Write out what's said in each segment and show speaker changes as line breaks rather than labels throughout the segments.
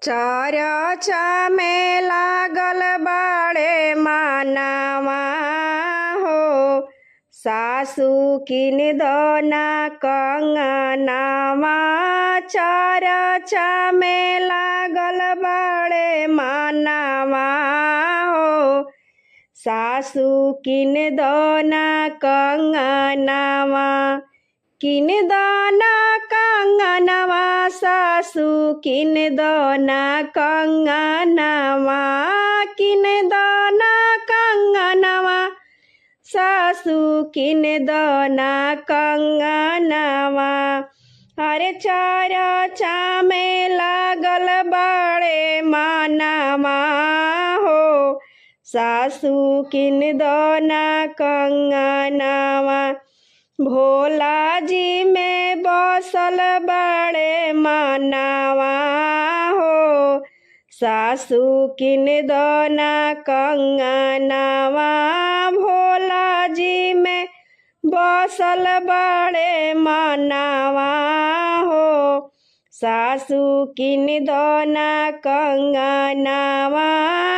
चरचा में लागल बाड़े मानवा हो, सासू किन दोना कंगनवा। चरचा में लागल बाड़े मानवा हो, सासू किन दोना कंगनवा। किन दोना कंगनवा, सासू किन दोना कंगनवा। किन दोना कंगनवा, सासू किन दोना कंगनवा। अरे चरचा में लागल बाड़े मानवा हो, सासू किन दोना कंगनवा। भोला जी में बसल बाड़े मानवा हो, सासू किन दोना कंगनवा। भोला जी में बसल बाड़े मानवा हो, सासू किन दोना कंगनवा।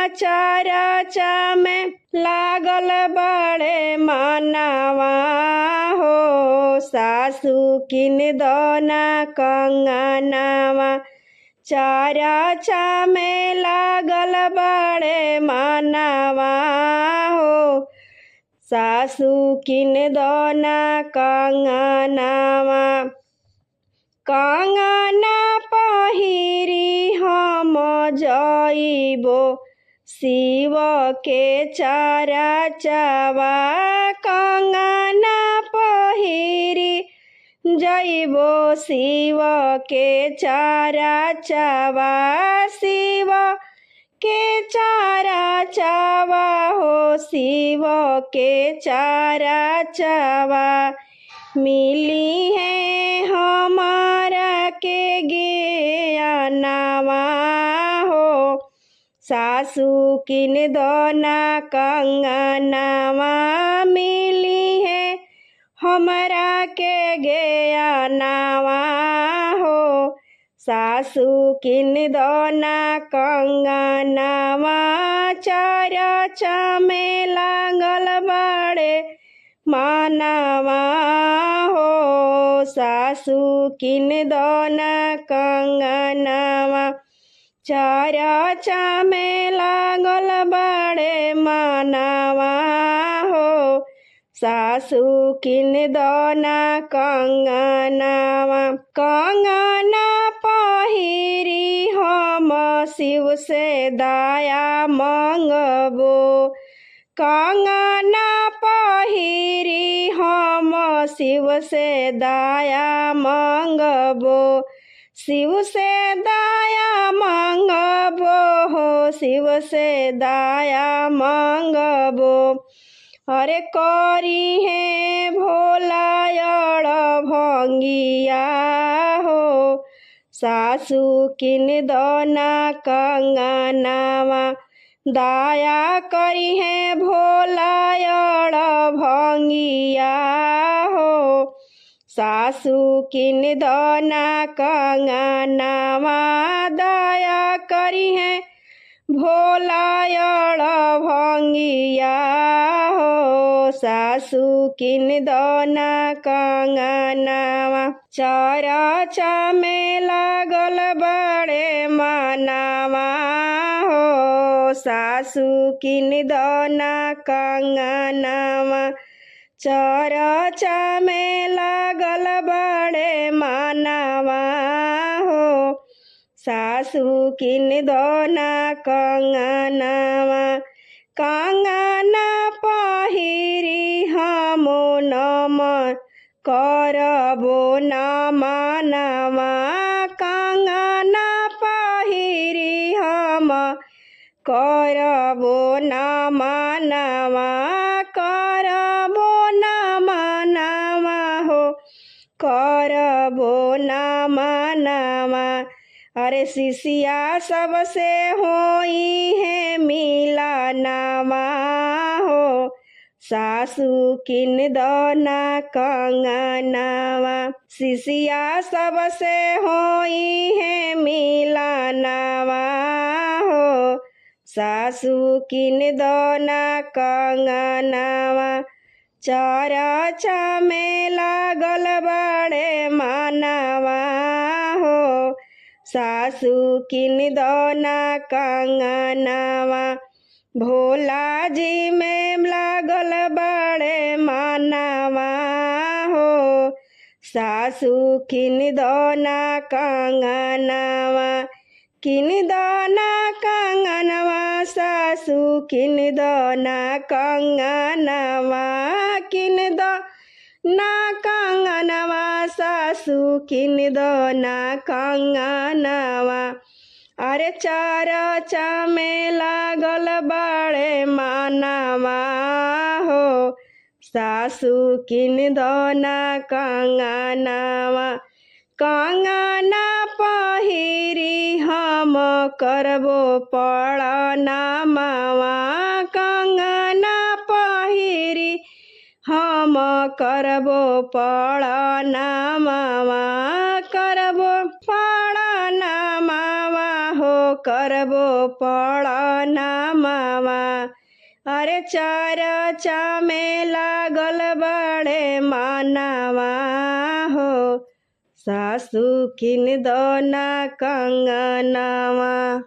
चरचा में लागल बाड़े मानवा हो, सासू किन दोना कंगनवा। चरचा में लागल बाड़े मानवा हो, सासू किन दोना कंगनवा। कंगना पहिरी हम जइबो शिव के चरचवा। कंगना पहिरी जइबो शिव के चरचवा। शिव के चरचवा हो, शिव के चरचवा। मिली है हमारा के ज्ञानवा हो, सासू किन दोना कंगनवा। मिली है हमरा के ज्ञानवा हो, सासू किन दोना कंगनवा। चरचा में लागल बाड़े मानवा हो, सासू किन दोना कंगनवा। चरचा में लागल बाड़े मानवा हो, सासू किन दोना कंगनवा। कंगना पहिरी हम शिव से दया मंगबो। कंगना पहिरी हम शिव से दया मंगबो। शिव से दया मंगबो हो, शिव से दया मंगबो। अरे करी है भोला भंगिया हो, सासू किन दोना कंगनवा। दया करी है भोला भंगिया हो, सासू किन दोना कंगनवा। दया करी है भोला भंगिया हो, सासू किन दोना कंगनवा। चरचा में लागल बाड़े मानवा हो, सासू किन दोना कंगनवा। चरचा में लागल बाड़े मानवा हो, सासू किन दोना कंगनवा। कंगना पहिरी हम नमन करबो न मानवा। कंगना पहिरी हम करबो न मानवा। करबो न मानवा हो, करबो न मानवा। अरे शिष्या सबसे होई है मिलनवा हो, सासू किन दोना कंगनवा। शिष्या सबसे होई है मिलनवा सासू किन दोना कंगनवा चरचा में लागल बड़े मानवा हो। सासू किन दोना कंगनवा भोला जी में लागल बड़े मानवा हो। सासू किन दोना कंगनवा किन दोना कंगनवा सासू किन दोना कंगनवा किन दोना कंगनवा सासू किन दोना कंगनवा। अरे चरचा में लागल बड़े मानवा हो। सासू किन दोना कंगनवा कंगना पहिरी हम करबो प्रणामवा। कंगना पहिरी हम करबो प्रणामवा करबो प्रणामवा हो करबो प्रणामवा। अरे चरचा में लागल बड़े मानवा हो। सासू किन दोना कंगनवा।